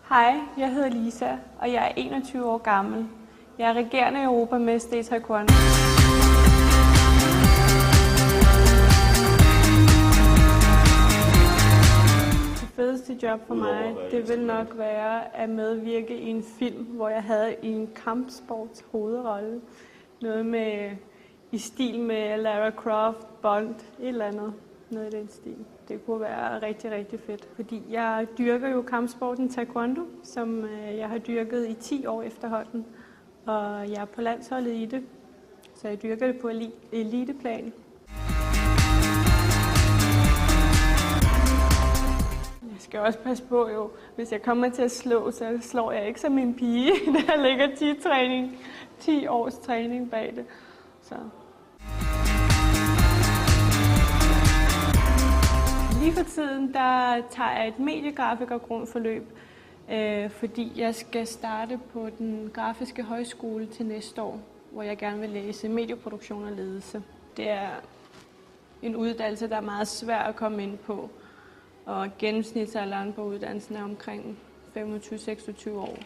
Hej, jeg hedder Lisa, og jeg er 21 år gammel. Jeg er regerende europamester i taekwondo. Det fedeste job for mig, det vil nok være at medvirke i en film, hvor jeg havde en kampsports hovedrolle. Noget med i stil med Lara Croft, Bond, et eller andet. Noget i den stil. Det kunne være rigtig, rigtig fedt. Fordi jeg dyrker jo kampsporten taekwondo, som jeg har dyrket i 10 år efterhånden. Og jeg er på landsholdet i det, så jeg dyrker det på eliteplan. Jeg skal også passe på jo, hvis jeg kommer til at slå, så slår jeg ikke som en pige. Der ligger 10 års træning bag det. Så. Lige for tiden der tager jeg et mediegrafikergrundforløb, fordi jeg skal starte på den grafiske højskole til næste år, hvor jeg gerne vil læse medieproduktion og ledelse. Det er en uddannelse, der er meget svær at komme ind på, og gennemsnitsalderen på uddannelsen er omkring 25-26 år.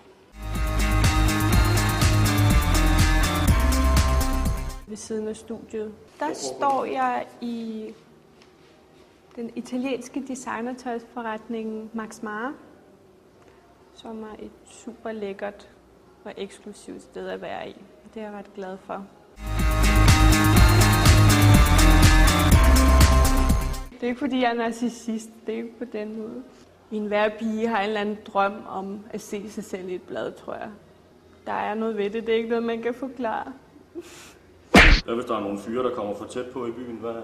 Ved siden af studiet, der står jeg i den italienske designertøjsforretning Max Mara, som er et super lækkert og eksklusivt sted at være i. Det er jeg ret glad for. Det er ikke fordi jeg er narcissist, det er ikke på den måde. Enhver pige har en eller anden drøm om at se sig selv i et blad, tror jeg. Der er noget ved det, det er ikke noget, man kan forklare. Hvad hvis der er nogle fyre, der kommer for tæt på i byen? Hvad?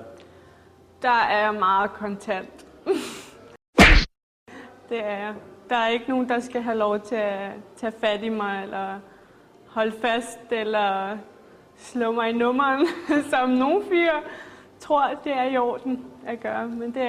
Der er jeg meget kontant. Det er jeg. Der er ikke nogen, der skal have lov til at tage fat i mig, eller holde fast, eller slå mig i nummeren, som nogle fyre tror, det er i orden at gøre. Men det er